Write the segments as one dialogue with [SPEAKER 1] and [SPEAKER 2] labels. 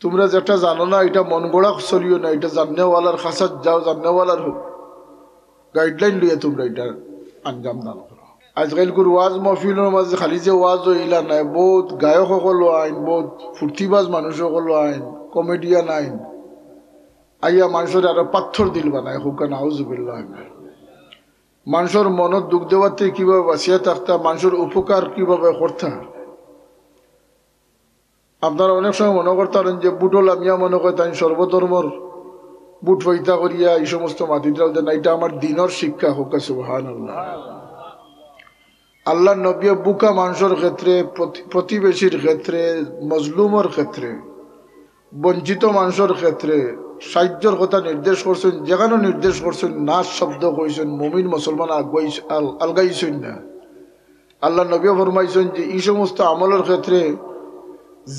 [SPEAKER 1] তোমরা যেটা জানো না এটা মন গড়া চলিও না, এটা জাননেওয়ালার খাসাত যাও, জাননেওয়ালার গাইডলাইন লইয়া তোমরা এটা আঞ্জাম দান করো। আজকালকার ওয়াজ মহফিলের মাঝে খালি যে ওয়াজ হইলা নাই, বহুত গায়ক সকলো আইন, বহুত ফুর্তিবাজ মানুষ সকলো আইন, কমেডিয়ান আইন আইয়া মানুষের আরো পাথর দিল বানায় হুকা নাউজুবিল্লাহ। মানুষের মনত দুঃখ দেওয়াতে কিভাবে বাঁচিয়া থাকতা, মানুষের উপকার কিভাবে করতা। আপনারা অনেক সময় মনে করতেন যে বুটল আমিয়া মনে করতেন সর্বধর্মর বুট ফইতা করিয়া এই সমস্ত মাতিদ্রাল দেন, এটা আমার দিনের শিক্ষা হোক। সুবহানাল্লাহ। আল্লাহ নবী বুকা মানুষের ক্ষেত্রে, প্রতিবেশীর ক্ষেত্রে, মজলুমের ক্ষেত্রে, বঞ্চিত মানুষের ক্ষেত্রে সাহায্যের কথা নির্দেশ করছেন। যেখানে নির্দেশ করছেন নাচ শব্দ কইছেন, মুমিন মুসলমান আলগাইছেন না। আল্লাহ নবী ফরমাইছেন যে এই সমস্ত আমলের ক্ষেত্রে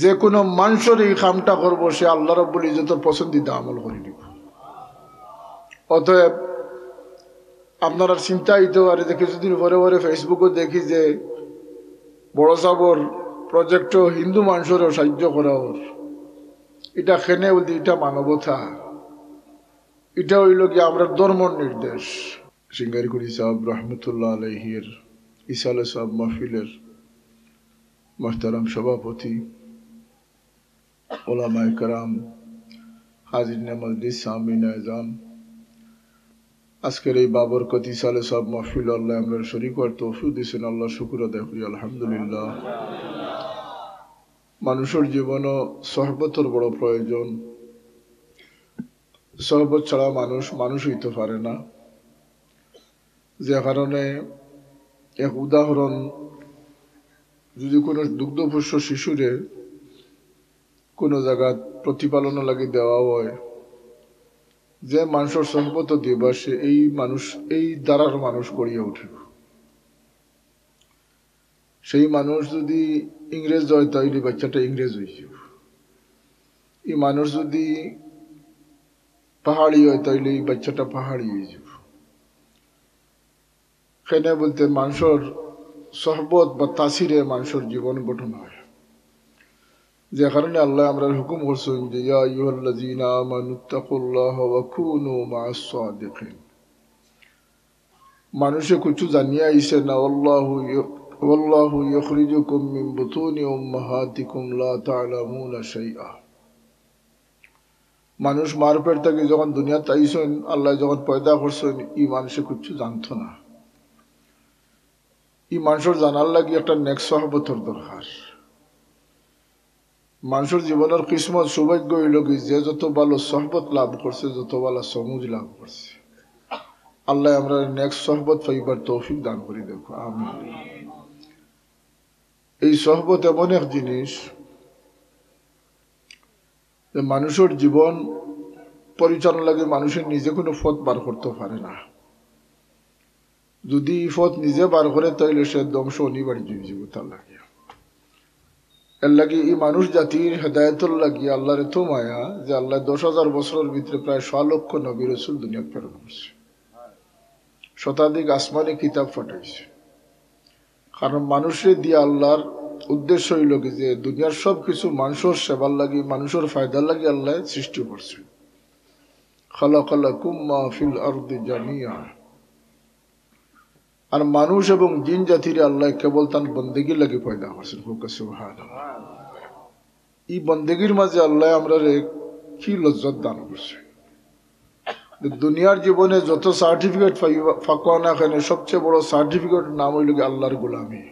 [SPEAKER 1] যে কোনো মানুষের এই কামটা করবো সে আল্লাহ রাব্বুল ইজ্জতের পছন্দিদা আমল করে নিব। অতএব আপনারা চিন্তা হইতে পারে যে কিছুদিন পরে পরে ফেসবুকে দেখি যে বড় সাবর প্রজেক্ট হিন্দু মানুষেরও সাহায্য করা ওর, এটা খেনে বলতে এটা মানবতা, এটা হইল কি আমরা ধর্মর নির্দেশ। সিঙ্গারিকুড়ি সাহেব রহমতুল্লাহ আলাইহির ইসালে সাহেব মাহফিলের মোহতারাম সভাপতি, ওলামায়ে কেরাম, হাজিরিনে মজলিস, সামিন আযম, আজকের এই বাবরকত ইসালে সাহেব মাহফিল আল্লাহ আমরা শরীক হওয়ার তৌফিক দিয়েছেন। আল্লাহ শুকর আদায় করি আলহামদুলিল্লাহ। মানুষের জীবনও সহবতের বড় প্রয়োজন। সহবত ছাড়া মানুষ হইতে পারে না। যে কারণে এক উদাহরণ, যদি কোনো দুগ্ধপোষ্য শিশুরে কোনো জায়গা প্রতিপালন লাগে দেওয়া হয়, যে মানুষের সহবত দিবা সে এই দ্বারার মানুষ করিয়া উঠিব। সেই মানুষ যদি ইংরেজ হয় তাইলে বাচ্চাটা ইংরেজ হয়ে যাব। এই মানুষ যদি পাহাড়ি হয় তাইলে এই বাচ্চাটা পাহাড়ি হয়ে যাব। কেন বলতে মানুষের সহবত বা তাসিরে মানুষের জীবন গঠন হয়। যে কারণে আল্লাহ আমরা হুকুম করছেন যে ইয়া আইয়ুহাল্লাযীনা আমানুত্তাকুল্লাহা ওয়া কুনু মা'আস সাদিকিন। মানুষে কিছু জানিয়ে আইছে না, ওয়াল্লাহু ইখরিজুকুম মিন বুতুনি উম্মাহাতিকুম লা তা'লামুনা শাইআ। মানুষ মার পেট থেকে যখন দুনিয়াতে আইছেন, আল্লাহ যখন পয়দা করছেন, এই মানুষে কিছু জানত না। এই মানুষের জানার লাগি একটা নেক সহবতের দরকার। মানুষের জীবনের কিসমত সৌভাগ্য হইল কি যে যত ভালো সহবত লাভ করছে, যত ভালো সমুজ লাভ করছে। আল্লাহ আমরা নেক্সট সহবত পাইবার তৌফিক দান করি দেখো, আমিন। এই সহবত এমন এক জিনিস যে মানুষের জীবন পরিচালনা লাগে মানুষের নিজে কোনো পথ বার করতে পারে না। যদি এই পথ নিজে বার করে তাইলে সে ধ্বংস অনিবার্য হয়ে যাবে। তার লাগে এর লাগে এই মানুষ জাতির হেদায়তর লাগিয়ে আল্লাহর এত মায়া যে আল্লাহ 10,000 বছরের ভিতরে প্রায় 100 লক্ষ নবী রাসূল দুনিয়া প্রেরণ করছে, শতাধিক আসমানি কিতাব পাঠাইছে। কারণ মানুষের দিয়ে আল্লাহর উদ্দেশ্য হইল কি যে দুনিয়ার সব কিছু মানুষের সেবার লাগি, মানুষের ফায়দার লাগি আল্লাহ সৃষ্টি করছে। খালাকালাকুম মা ফিল আরদি জামিয়া। আর মানুষ এবং জিন জাতির আল্লাহ কেবল তার বন্দেগীর লাগি পয়দা করছেন। সুবহানাল্লাহ। এই বন্দেগীর মাঝে আল্লাহ আমরা কি লজ্জত দান করছে। দুনিয়ার জীবনে যত সার্টিফিকেট ফাঁকা না কেন, সবচেয়ে বড় সার্টিফিকেট নাম হইল আল্লাহর গোলামি।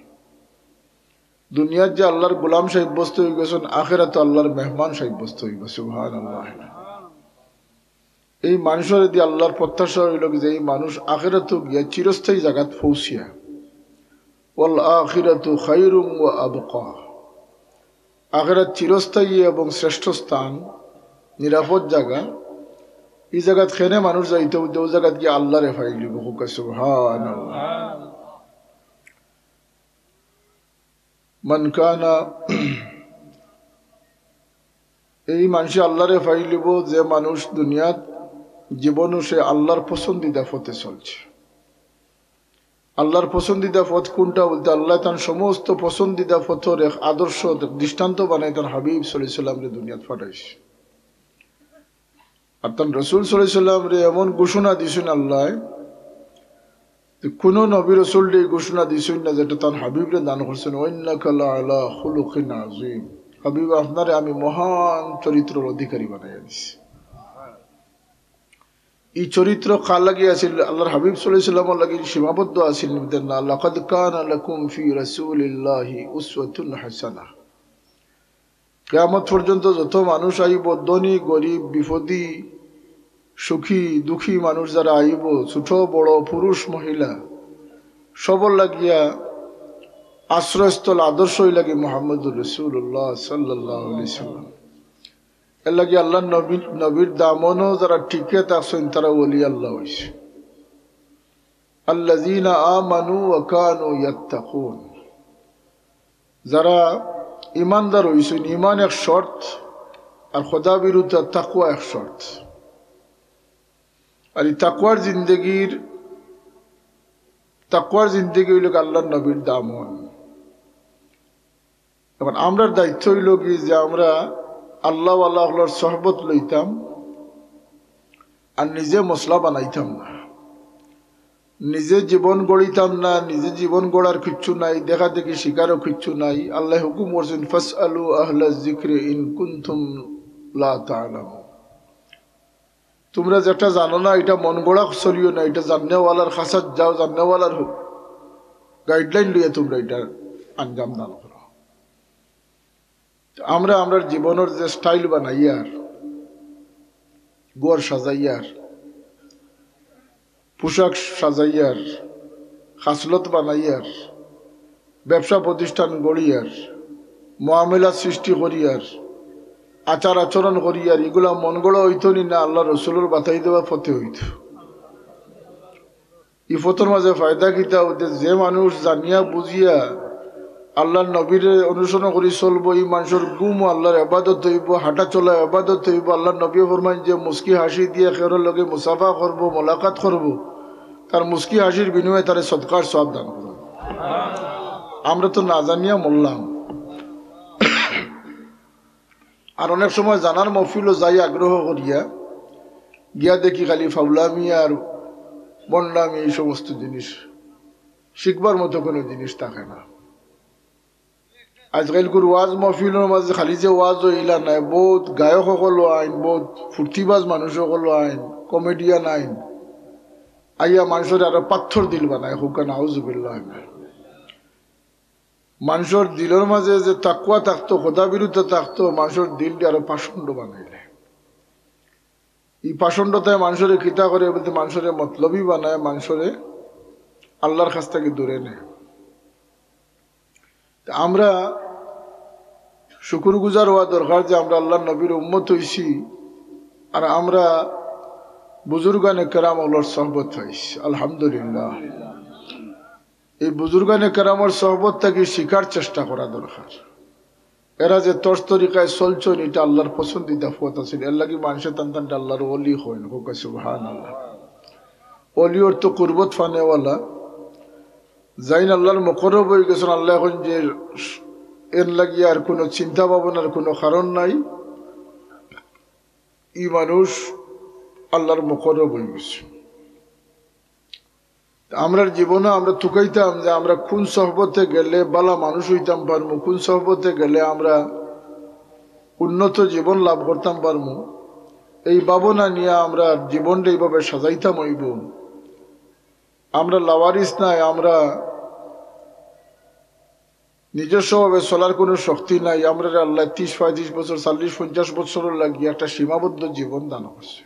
[SPEAKER 1] দুনিয়ার যে আল্লাহর গোলাম সাব্যস্ত হয়ে গেছেন, আখিরাতে আল্লাহর মেহমান সাব্যস্ত হয়ে গেছে। সুবহানাল্লাহ। এই মানুষের যদি আল্লাহর প্রত্যাশা হইল যে এই মানুষ আখিরাতে গিয়া চিরস্থায়ী জায়গাত পৌঁছিয়া, ওয়াল আখিরাতু খায়রুম ওয়া আবকা। আখিরাত চিরস্থায়ী এবং শ্রেষ্ঠ স্থান, নিরাপদ জায়গা। এই জায়গাত খেনে মানুষ যাইতে ওই জায়গাত গিয়ে আল্লাহরে ফাইলিব। সুবহানাল্লাহ। মান কানা, এই মানুষ আল্লাহরে ফাইলিব যে মানুষ দুনিয়াত জীবনও সে আল্লাহর পছন্দিদা পথে চলছে। আল্লাহর পছন্দিদা পথ কোনটা বলতে আল্লাহ তার সমস্ত পছন্দিদা পথর এক আদর্শ দৃষ্টান্ত বানাই তার হাবিব সাল্লাল্লাহু আলাইহি সাল্লাম রে দুনিয়াত পাঠাইছে। আর তার রসুল সাল্লাল্লাহু আলাইহি সাল্লাম রে এমন ঘোষণা দিছেন আল্লাহ, কোন নবী রসুল রে ঘোষণা দিছেন না যেটা তার হাবিব রে দান করছেন, ওয়াইন্নাকা লাআলা খুলুকিন আযীম, হাবিব আপনারে আমি মহান চরিত্রের অধিকারী বানাইয়া দিছি। এই চরিত্র কার লাগি আছিল? আল্লাহর হাবিব সাল্লাল্লাহু আলাইহি সাল্লামের লাগি সীমাবদ্ধ আছিল না। লাকাদ কানা লাকুম ফি রাসূলিল্লাহি উসওয়াতুন হাসানাহ। কিয়ামত পর্যন্ত যত মানুষ আইব, ধনী গরিব বিপদী সুখী দুঃখী মানুষ যারা আইব, ছোট বড় পুরুষ মহিলা, সবর লাগিয়া আশ্রয়স্থল আদর্শই লাগে মুহাম্মদুর রাসূলুল্লাহ সাল্লাল্লাহু আলাইহি সাল্লাম। এর লাগে আল্লাহ নবীর দামনও যারা টিকে থাকছেন তারা ওলি আল্লাহ হইছে। আল্লাযীনা আমানু ওয়া কানু ইয়াত্তাকুন, যারা ইমানদার হইছেন। ইমান এক শর্ত, আর খোদা বিরুদ্ধে তাকওয়া এক শর্ত। আর এই তাকওয়ার জিন্দগি হইল আল্লাহর নবীর দামন। এখন আমরা দায়িত্ব হইল কি যে আমরা আল্লাহ আল্লাহর সহবত লইতাম আর নিজে মশলা বানাইতাম না, নিজে জীবন গড়িতাম না। নিজে জীবন গড়ার কিচ্ছু নাই, দেখা দেখি শিকারও কিচ্ছু নাই। আল্লাহ হুকুম করছেন ফাসআলু আহলা যিকরি ইন কুনতুম লা তা'লামুন। তোমরা যেটা জানো না এটা মন গড়া চলিও না, এটা জাননেওয়ালার খাসাত যাও, জাননেওয়ালার গাইডলাইন লইয়া তোমরা এটা আঞ্জাম দান করো। আমরা আমরার জীবনের যে স্টাইল বানাইয়ার, ঘর সাজাইয়ার, পোশাক সাজাইয়ার, খাসলত বানাইয়ার, ব্যবসা প্রতিষ্ঠান গড়িয়ার, মুআমালা সৃষ্টি করিয়ার, আচার আচরণ করিয়ার, এগুলা মন গড়া হইত না, আল্লাহ রসুলের বাতাই দেওয়া ফতে হইত। এই ফতর মাঝে ফায়দা কিতা হইতে, যে মানুষ জানিয়া বুঝিয়া আল্লাহর নবীর অনুসরণ করি চলবো, এই মানুষের গুম আল্লাহর ইবাদত হইব, হাঁটা চলা ইবাদত হইব। আল্লাহর নবী ফরমান যে মুস্কি হাসি দিয়ে খেয়ার লগে মুসাফা করবো, মোলাকাত করবো, তার মুস্কি হাসির বিনিময়ে তার সদকার সওয়াব দান করব। আমরা তো না জানিয়া মরলাম। আর অনেক সময় জানার মহফিলও যাই আগ্রহ করিয়া গিয়া দেখি খালি ফাউলামি আর বন্ডামি, এই সমস্ত জিনিস শিখবার মতো কোনো জিনিস থাকে না। আজকালকার ওয়াজ মহফিলের মাঝে খালি যে ওয়াজ হইলা নাই, বহুত গায়ক সকলো আইন, বহুত ফুর্তিবাজ মানুষ সকলো আইন, কমেডিয়ান আইন আইয়া মানুষের আরো পাথর দিল বানায় হুকা নাউজুবিল্লাহ। মানুষের দিলের মাঝে যে তাকওয়া থাকতো, খোদা বিরুদ্ধে থাকতো, মানুষের দিলটি আরো পাষণ্ড বানাইলে। এই পাষণ্ডতায় মানুষের খিতা করে বলতে মানুষের মতলবী বানায়, মানুষের আল্লাহর কাছ থেকে দূরে নেয়। আমরা শুকরগুজার হওয়া দরকার যে আমরা আল্লাহর নবীর উম্মত হইছি, আর আমরা বুজুর্গানে কেরাম আল্লাহর সহবত হইছি। আলহামদুলিল্লাহ। এই বুজুর্গানে কেরামের সহবত থেকে শিকার চেষ্টা করা দরকার। এরা যে তর্স তরিকায় চলছেন, এটা আল্লাহর পছন্দিদা পথ আছে। এর লাগি মানুষের টানটানটা আল্লাহর ওলি হয় না। সুবহানাল্লাহ। ওলি অর্থ কুরবত ফানেওয়ালা, যাইন আল্লাহর মুকররব হয়ে গেছেন। আল্লাহ এখন যে এর লাগি আর কোনো চিন্তা ভাবনার কোনো কারণ নাই, এই মানুষ আল্লাহর মুকররব হয়ে গেছে। আমরা জীবনে আমরা তুকাইতাম যে আমরা কোন সহবতে গেলে বালা মানুষ হইতাম পারবো, কোন সহবতে গেলে আমরা উন্নত জীবন লাভ করতাম পারবো। এই ভাবনা নিয়ে আমরা জীবনটা এইভাবে সাজাইতাম হইব। আমরা লাওয়ারিস নাই, আমরা নিজস্বভাবে চলার কোনো শক্তি নাই। আমরা আল্লাহ 30-35 বছর 40-50 বছরের লাগিয়ে একটা সীমাবদ্ধ জীবন দান করছে।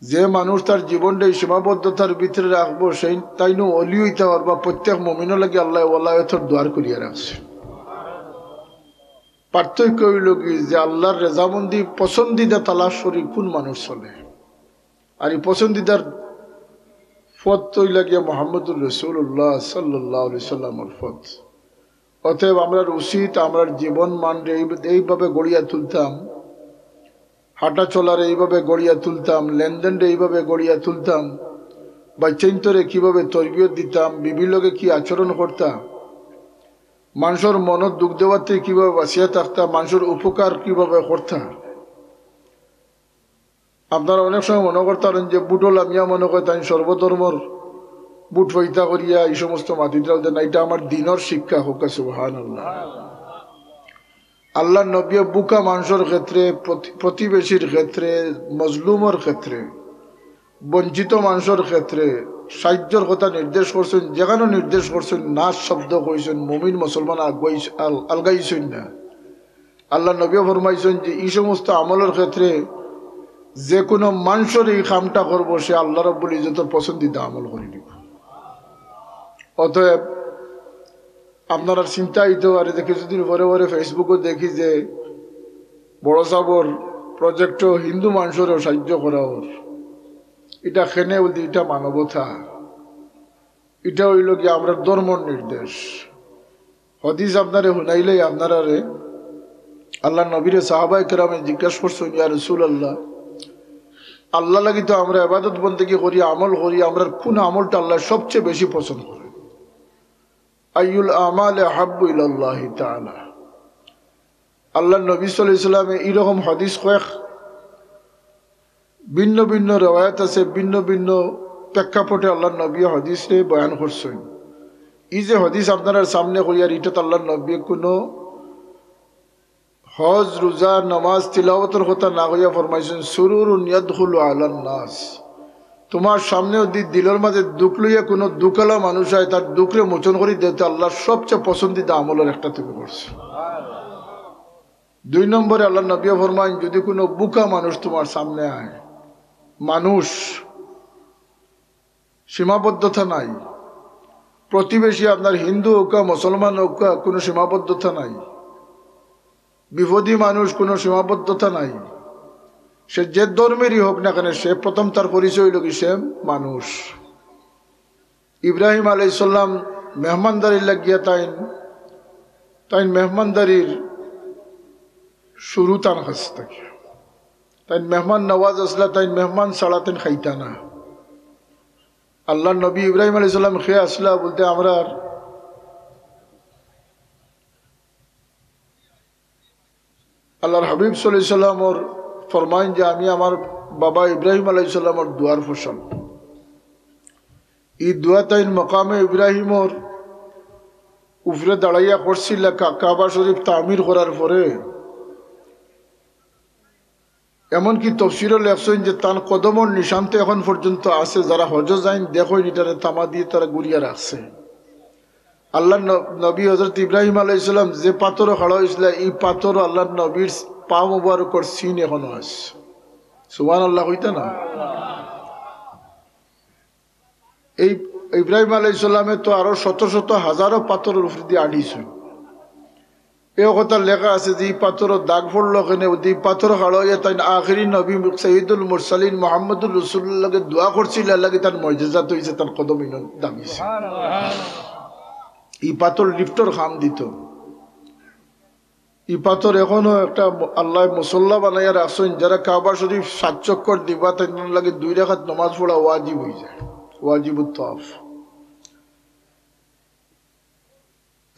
[SPEAKER 1] যে মানুষ তার জীবনটা এই সীমাবদ্ধতার ভিতরে রাখবো, সেই তাই নো অলি হইতে পারবা। প্রত্যেক মুমিনের লাগে আল্লাহ ওয়ালায়াতের দ্বার করিয়া রাখছে। পার্থক্য হইল কি যে আল্লাহর রেজামন্দি পছন্দিদা তালাশ করি কোন মানুষ চলে, আর এই পছন্দিদার পথ তৈ লাগিয়া মুহাম্মদুর রাসূলুল্লাহ সাল্লাল্লাহু আলাইহি সাল্লামের পথ। অতএব আমরা উচিত আমরা জীবন মান এইভাবে গড়িয়া তুলতাম, হাঁটা চলার এইভাবে গড়িয়া তুলতাম, লেনদেনটা এইভাবে গড়িয়া তুলতাম, বাচ্চাইন্তরে কিভাবে তরবিয়ত দিতাম, বিবির লগে কি আচরণ করতাম, মানুষের মনত দুঃখ দেওয়াতে কিভাবে বাঁচিয়া থাকতাম, মানুষের উপকার কিভাবে করতাম। আপনারা অনেক সময় মনে করতেন যে বুটল আমিয়া মনে করতেন সর্বধর্মর বুট ফইতা করিয়া এই সমস্ত মাতিদ্রাও দেন, এটা আমার দিনের শিক্ষা হোক। সুবহানাল্লাহ। আল্লাহ নবী বুকা মানুষের ক্ষেত্রে, প্রতিবেশীর ক্ষেত্রে, মজলুমের ক্ষেত্রে, বঞ্চিত মানুষের ক্ষেত্রে সাহায্যের কথা নির্দেশ করছেন। যেখানে নির্দেশ করছেন নাচ শব্দ কইছেন, মুমিন মুসলমান আলগাইছেন না। আল্লাহ নবী ফরমাইছেন যে এই সমস্ত আমলের ক্ষেত্রে যে কোনো মানুষের এই কামটা করবো, সে আল্লাহ রাব্বুল ইজ্জতের পছন্দিদা আমল করে দিব। অতএব আপনারা চিন্তা হইতে পারে যে কিছুদিন পরে পরে ফেসবুকে দেখি যে বড় সাবর প্রজেক্টও হিন্দু মানুষেরও সাহায্য করা ওর, এটা খেনে বলতে এটা মানবতা, এটা হইল কি আমরা ধর্মর নির্দেশ। হদিস আপনারে শুনাইলেই আপনারা আল্লাহ নবীরে সাহাবায়ে কেরামে জিজ্ঞাসা করছেন, ইয়া রাসূলুল্লাহ, আল্লাহ লাগি তো আমরা ইবাদত বন্দেগী করি, আমল করি, আমরা কোন আমলটা আল্লাহ সবচেয়ে বেশি পছন্দ করে? আইয়ুল আমাল আহাব্বু ইলাল্লাহি তাআলা। আল্লাহ নবী সাল্লাল্লাহু আলাইহি ওয়াসাল্লাম এরকম হাদিস কয়েক ভিন্ন ভিন্ন রওয়ায়াত আছে, ভিন্ন ভিন্ন প্রেক্ষাপটে আল্লাহ নবী হাদিসে বয়ান করছেন। এই যে হাদিস আপনারা সামনে কইয়ার, এটা তো আল্লাহ নবী কোনো হজ, রোজা, নামাজ, তিলাওয়াতের কথা না কইয়া ফরমাইছেন সুরুরুন ইয়াদখুলু আলান নাস। তোমার সামনে দিলের মাঝে দুঃখ লইয়া কোনো দুঃখলা মানুষ হয়, তার দুঃখে মোচন করি দিতে আল্লাহর সবচেয়ে পছন্দিদা আমলের একটা তুমি করছো। 2 নম্বরে আল্লাহ নবী ফরমাইন, যদি কোনো বুকা মানুষ তোমার সামনে আয়, মানুষ সীমাবদ্ধতা নাই, প্রতিবেশী আপনার হিন্দু হোক মুসলমান হোক কোনো সীমাবদ্ধতা নাই, বিপদী মানুষ কোনো সীমাবদ্ধতা নাই, সে যে ধর্মেরই হোক না কেন, সে প্রথম তার পরিচয় হইল কি সে মানুষ। ইব্রাহিম আলাইহিস সালাম মেহমানদারির লাগিয়া তাই মেহমানদারির শুরু তার কাছ থেকে, তাই মেহমান নওয়াজ আসলা, তাই মেহমান ছাড়া তাই খাইতা না। আল্লাহ নবী ইব্রাহিম আলাইহিস সালাম খেয়ে আসলা বলতে আমরা আল্লাহর হাবিব সাল্লাল্লাহু আলাইহি ওয়াসাল্লামর ফরমাইন যে আমি আমার বাবা ইব্রাহিম আলাইহিস সালামর দুয়ার ফসল, এই দুয়া তাইন মকামে ইব্রাহিমর উপরে দাঁড়াইয়া করছিল কাবা শরীফ তামির করার পরে। এমনকি তফসিরও লেখছেন যে তার কদমর নিশানতে এখন পর্যন্ত আছে, যারা হজ যাইন দেখো এটারে তামা দিয়ে তারা গুড়িয়া রাখছে। আল্লাহ নবী হযরত ইব্রাহিম আলাইহিস সালাম যে পাথর খাড়া হয়েছিল, এই পাথর আল্লাহ নবীর পা মুবারকর সিন এখনো আছে। সুবহানাল্লাহ হইতা না? এই ইব্রাহিম আলাইহিস সালামে তো আরো শত শত হাজারো পাথরের উপর দিয়ে আড়িয়েছে। এই কথা লেখা আছে যে এই পাথরের দাগ পড়লো কেন, এই পাথর খাড়া হইয়া তাই আখিরি নবী সাইয়্যিদুল মুরসালিন মুহাম্মদুর রাসূলুল্লাহকে দোয়া করছিল, আল্লাহকে তার মর্যাদা হইছে, তার কদম দামিছে। এই পাথর লিফটর খাম দিত। এই পাথর এখনো একটা আল্লাহ মুসল্লা বানাইয়া রাখছেন, যারা কাবা শরীফ 7 চক্কর দিবা তাই লাগে 2 রাকাত নামাজ পড়া ওয়াজিব হয়ে যায়, ওয়াজিবুত তাওয়াফ।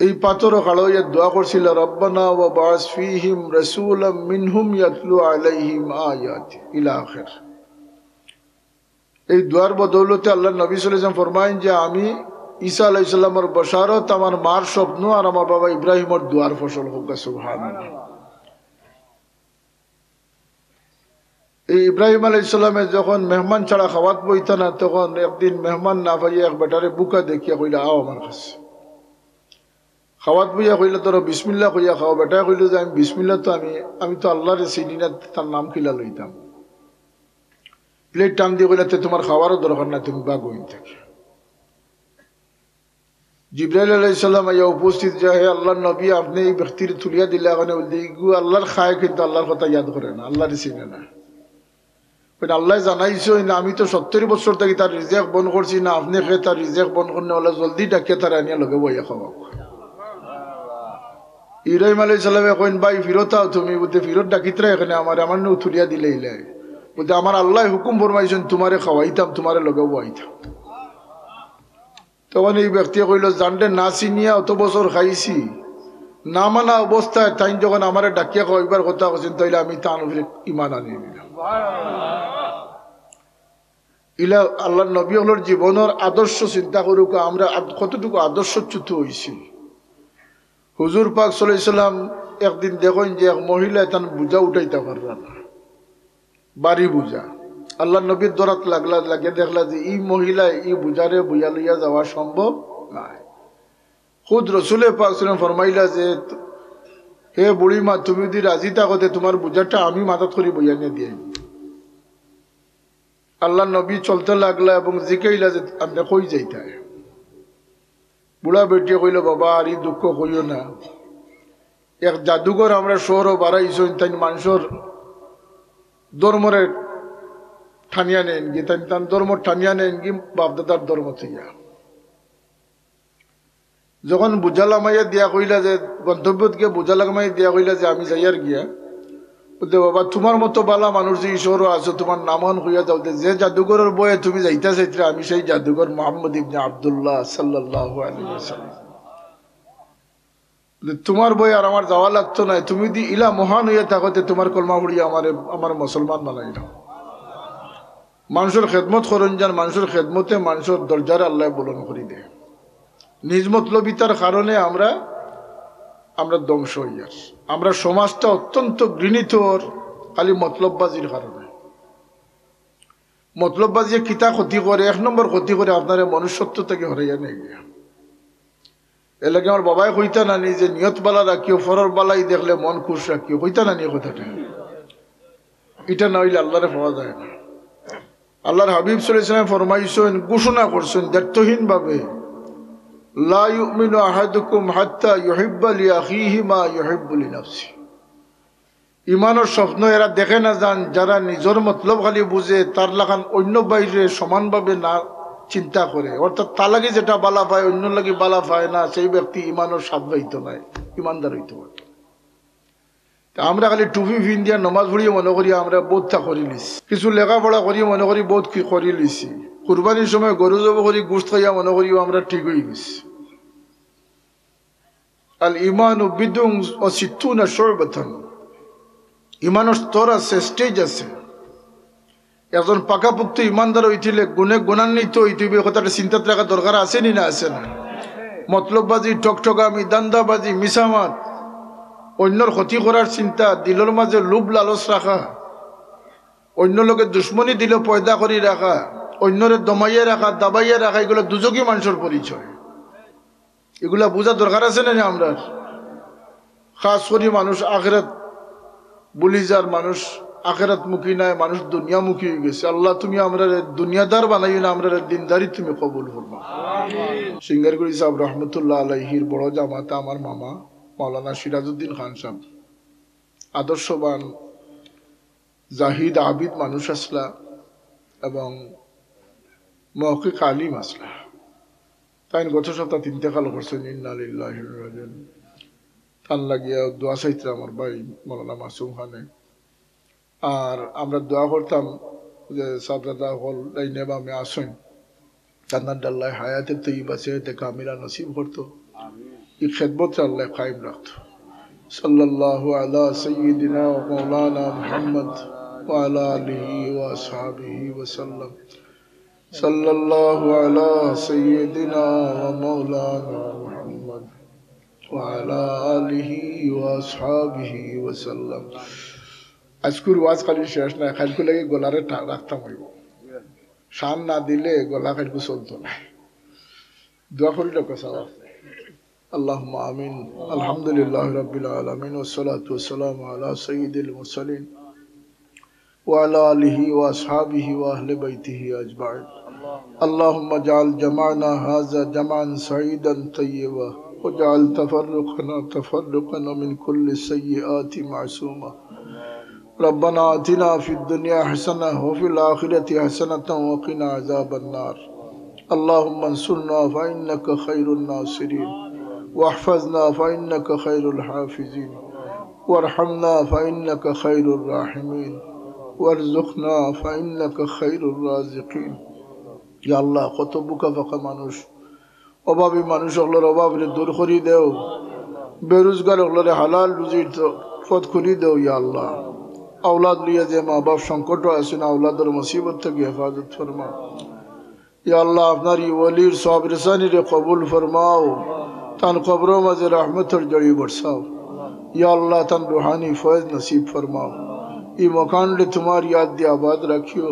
[SPEAKER 1] এই পাথরও খাড়া হইয়া দোয়া করছিল, রব্বানা ওয়া বা'স ফীহিম রাসূলাম মিনহুম ইয়াতলু আলাইহিম আয়াতি ইলা আখির। এই দোয়ার বদৌলতে আল্লাহ নবী সাল্লাল্লাহু আলাইহি ওয়াসাল্লাম ফরমায়েন যে আমি ঈসা আলাইহিস সালামের বশারত, আমার মার স্বপ্ন আর আমার বাবা ইব্রাহিমের দুয়ার ফসল হোক। সুবহানাল্লাহ। এই ইব্রাহিম আলাইহিস সালামে যখন মেহমান ছাড়া খাওয়াত বইতা না, তখন একদিন মেহমান না পাইয়া এক বেটারে বুকা দেখিয়া কইলা, আও আমার কাছে। খাওয়াত বইয়া কইলা, তোর বিসমিল্লাহ কইয়া খাও। বেটা কইল যে আমি বিসমিল্লাহ তো আমি তো আল্লাহর চিনি না, তার নাম কিলা লইতাম। প্লেট টান দিয়ে কইলা, তোমার খাওয়ারও দরকার না, তুমি বা গইন থাকে। জিবরাইল আলাইহিস সালাম আইয়া উপস্থিত, যে হে আল্লাহর নবী, আপনি এই ব্যক্তির তুলিয়া দিলে এখন বলতে আল্লাহর খায়, কিন্তু আল্লাহর কথা ইয়াদ করে না, আল্লাহর চিনে না। আল্লাহ জানাইছো না, আমি তো 70 বছর থেকে তার রিজেক বন্ধ করছি না, আপনি খেয়ে তার রিজেক বন্ধ করেন, ওলা জলদি ডাকিয়ে তারা আনিয়া লগে বইয়া খাওয়া। ইব্রাহিম আলাইহিস সালামে কইন, ভাই ফিরত আও তুমি। বলতে ফিরত ডাকিতরা এখানে আমার নে তুলিয়া দিলে ইলে। বলতে আমার আল্লাহ হুকুম ফরমাইছেন তোমারে খাওয়াইতাম, তোমারে লগে বইতাম। তখন এই ব্যক্তি কইল জানলে না চিনিয়া অত বছর খাইছি না মানা অবস্থায় তাই যখন আমার ডাকিয়া কয়েকবার কথা বলছেন তাইলে আমি তার উপরে ইমান আনিয়ে নিলাম। ইলা আল্লাহ নবী হলোর জীবনের আদর্শ চিন্তা করুক আমরা কতটুকু আদর্শচ্যুত হয়েছি। হুজুর পাক সাল্লাল্লাহু আলাইহি সাল্লাম একদিন দেখেন যে এক মহিলা তার বোঝা উঠাইতে পারল না, বাড়ি বোঝা। আল্লাহ নবীর দরাত লাগে দেখলা যে এই মহিলা এই বোঝারে বইয়া লইয়া যাওয়া সম্ভব নয়। খুদ রসুলে পাক সাল্লাল্লাহু ফরমাইলা যে হে বুড়ি মা, তুমি যদি রাজি থাকতে তোমার বোঝাটা আমি মাথাত করি বইয়া নিয়ে দিয়ে। আল্লাহ নবী চলতে লাগলা এবং জিকাইলা যে আমরা কই যাইতে। বুড়া বেটিয়ে কইল বাবা আর এই দুঃখ কইও না, এক জাদুঘর আমরা শহরও বাড়াইছ তাই মানুষের ধর্মরে ঠানিয়া নেন গি, তাই তার ধর্ম ঠানিয়া নেন গি বাপদাদার ধর্ম থেকে। যখন বুঝা লামাইয়া দিয়া কইলা যে গন্তব্যকে বুঝা লামাইয়া দিয়া কইলা যে আমি যাইয়ার গিয়া বলতে বাবা তোমার মতো বালা মানুষ যে ঈশ্বরও আছো তোমার নামান হইয়া যাও, যে জাদুঘরের বয়ে তুমি যাইতে চাইতে আমি সেই জাদুঘর মুহাম্মদ ইবনে আব্দুল্লাহ সাল্লাল্লাহু আলাইহি ওয়াসাল্লাম। তোমার বই আর আমার যাওয়া লাগতো না, তুমি যদি ইলা মহান হইয়া থাকতে তোমার কলমা পড়িয়া আমার মুসলমান বানাই নাও। মানুষের খেদমত করেন যান, মানুষের খেদমতে মানুষের দরজার আল্লাহ বলন করি দে। নিজ মতলবিতার কারণে আমরা ধ্বংস হইয়ার। আমরা সমাজটা অত্যন্ত ঘৃণিত খালি মতলববাজির কারণে। মতলববাজি কিতা ক্ষতি করে, এক নম্বর ক্ষতি করে আপনার মনুষ্যত্ব থেকে হরাইয়া নেই গিয়া। এর লাগে আমার বাবাই কইতা নানি যে নিয়ত বালা রাখিও, ফরর বালাই দেখলে মন খুশ রাখিও, কইতা নানি কথাটা। এটা না হইলে আল্লাহরে পাওয়া যায় না। আল্লাহর হাবিব সাল্লাল্লাহু আলাইহি ওয়াসাল্লাম ফরমাইছেন, ঘোষণা করছেন দায়িত্বহীন ভাবে, লা ইউমিনু আহাদুকুম হাত্তা ইউহিব্বা লিআখিহি মা ইউহিব্বু লিনাফসি। ইমানের স্বপ্ন এরা দেখে না যান যারা নিজের মতলব খালি বুঝে, তার লাগান অন্য বাইরে সমানভাবে না চিন্তা করে, অর্থাৎ তা লাগি যেটা বালা পায় অন্য লাগি বালা পায় না, সেই ব্যক্তি ইমানের স্বাদ পাইতো নাই, ইমানদার হইতে পারে। আমরা খালি টুপি ফিন দিয়া নমাজ পড়িয়ে মনে করি আমরা বোধটা করি লিছি, কিছু লেখাপড়া করি মনে করি বোধ কি করি লিছি, কুরবানির সময় গরু জব করি গোশত খাইয়া মনে করি আমরা ঠিক হয়ে গেছি। আল ইমানু বিদুন ও সিত্তুনা শুবাতান, ইমানের স্তর আছে, স্টেজ আছে। একজন পাকাপুক্ত ইমানদার হইলে গুণে গুণান্বিত হইতে কথাটা চিন্তা রাখা দরকার আছে নি না? আছে না? মতলববাজি, ঠকঠকামি, দান্দাবাজি, মিসামাত, অন্যর ক্ষতি করার চিন্তা, দিলের মাঝে লোভ লালচ রাখা, অন্য লোকের দুশ্মনী দিল পয়দা করে রাখা, অন্যরে দমাইয়া রাখা, দাবাইয়া রাখা, এগুলো দুজকি মানুষের পরিচয়। এগুলা বোঝা দরকার আছে না? আমরা খাস করি মানুষ আখিরাত বলি যার, মানুষ আখিরাত মুখী নাই, মানুষ দুনিয়ামুখী হয়ে গেছে। আল্লাহ তুমি আমরা দুনিয়াদার বানাইও না, আমরা দিনদারি তুমি কবুল করবা। সিঙ্গারগুড়ি সাহেব রহমতুল্লাহ আলাইহির বড় জামাতা আমার মামা মাওলানা সিরাজউদ্দিন খান সাহেব, আদর্শবান জাহিদ আবিদ মানুষ আসলা এবং মহকিক আলিম আসলা। তাই গত সপ্তাহ ইন্তেকাল করছেন, ইন্না লিল্লাহি ওয়া ইন্না ইলাইহি রাজিউন। তার লাগিয়া দোয়া চাইতে আমার ভাই মাওলানা মাসুম খানে। আর আমরা দোয়া করতাম যে সাবদাদা হল এই নেবামে আসেন, কান্নার হায়াতে তৈবা সেহতে কামিলা নসিব করতো, এই খেদমতে আল্লাহ কায়েম রাখতো। সাল্লাল্লাহু আলা সাইয়্যিদিনা ওয়া মাওলানা মুহাম্মদ ওয়া আলা আলিহি ওয়া আসহাবিহি ওয়া সাল্লাম। সাল্লাল্লাহু আলা সাইয়্যিদিনা ওয়া মাওলানা মুহাম্মদ ওয়া আলা আলিহি ওয়া আসহাবিহি ওয়া সাল্লাম। আজকুর ওয়াজ খালি শেষ না, খালকু লাগে গলারে রাখতাম হইব, শান না দিলে গলা খালকু চলতো না। দোয়া করিল কথা। اللهم آمين. الحمد لله رب العالمين والصلاة والسلام على سيد المرسلين وعلى آله وأصحابه وأهل بيته أجمعين. اللهم اجعل جمعنا هذا جمعا سعيدا طيبا واجعل تفرقنا من كل سيئات معصوما. ربنا آتنا في الدنيا حسنة وفي الآخرة حسنة وقنا عذاب النار. اللهم انصرنا فإنك خير الناصرين، واحفظنا فإنك خير الحافظين، وارحمنا فإنك خير الراحمين، وارزقنا فإنك خير الرازقين. يا الله কত বুকা ফাঁকা মানুষ অভাবী মানুষ হলোর অভাবের দূর করি দেও, বেরোজগার হলোরে হালাল রুজির পথ খুলি দেও ইয়া আল্লাহ। औलाद लिया जे माँ बाप संकट आसिन औलादर मुसीबत तक हिफाजत फरमाओ या अल्लाह। अपनारी वलीर साबरसानी रे कबूल फरमाओ, तन कब्रों में जे रहमत और जड़ी बरसाओ या अल्लाह। तन रूहानी फैज नसीब फरमाओ। ये मकान ले तुम्हारी याद दे आबाद रखियो,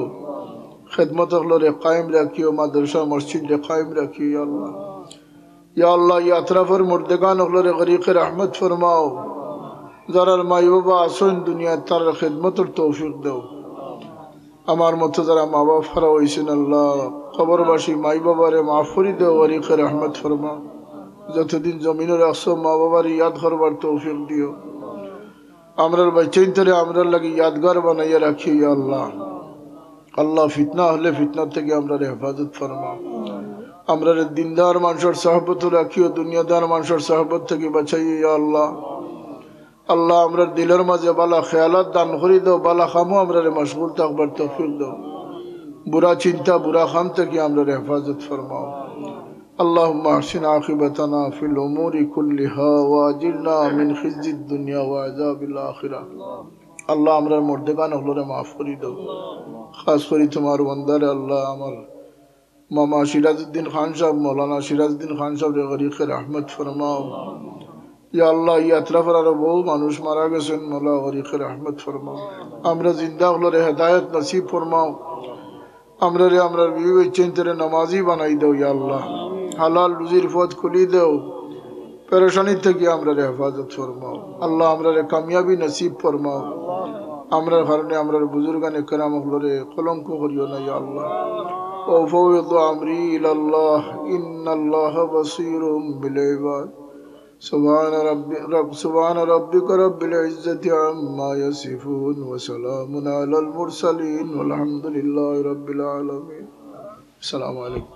[SPEAKER 1] खिदमत रे कायम रखियो, मदरसा मस्जिद रे कायम रखियो या अल्लाह। या अल्लाह ये अतराफ और मुर्दगान रे गरीक रहमत फरमाओ। যারার মাই বাবা আসেন দুনিয়া তার খিদমতের তৌফিক দাও। আমার মতো যারা মা বাবা হারা হয়েছেন আল্লাহ, কবরবাসী মাই বাবারে মাফ করে দেও, ওয়ারিকে রহমত ফরমা। যতদিন জমিনে রাখছো মা বাবার ইয়াদ করবার তৌফিক দিও। আমরার বাচ্চাইন তরে আমরার লাগি ইয়াদগার বানাইয়া রাখি ইয়া আল্লাহ। আল্লাহ ফিতনা হলে ফিতনা থেকে আমরা হেফাজত ফরমা। আমরা দিনদার মানুষের সহবত রাখিও, দুনিয়াদার মানুষের সহবত থেকে বাঁচাই ইয়া আল্লাহ। আল্লাহ আমরা দিলের মাঝে বালা খেয়ালত দান করি দাও, বালা খামো আমরা মশগুল থাকবার তৌফিক দাও। বুরা চিন্তা বুরা খাম থেকে আমরা হেফাজত ফরমাও। اللهم احسن عاقبتنا في الامور كلها واجرنا من خزي الدنيا وعذاب الاخره। আল্লাহ আমরা মুর্দেগান হলরে মাফ করি দাও। খাস করি তোমার বন্দারে আল্লাহ আমার মামা সিরাজউদ্দিন খান সাহেব, মৌলানা সিরাজউদ্দিন খান সাহেব রে গরিকে রহমত ফরমাও ইয়া আল্লাহ। এই আতরাফের আরো বহু মানুষ মারা গেছেন, মৌলা গরিকে রহমত ফরমাও। আমরা জিন্দা হলরে হেদায়ত নসিব ফরমাও। আমরা রে আমরার বিবি বাচ্চাইনরে নামাজি বানাই দাও ইয়া আল্লাহ। হালাল রুজির পথ খুলি দেও, পেরেশানি থেকে আমরা হেফাজত ফরমাও আল্লাহ। আমরা কামিয়াবি নসিব ফরমাও। আমরা কারণে আমরা বুজুর্গানে কেরাম হলরে কলঙ্ক করিও না ইয়া আল্লাহ। وأفوض أمري إلى الله إن الله بصير بالعباد. سبحان ربك رب العزة عما يصفون وسلام على المرسلين والحمد لله رب العالمين. السلام عليكم.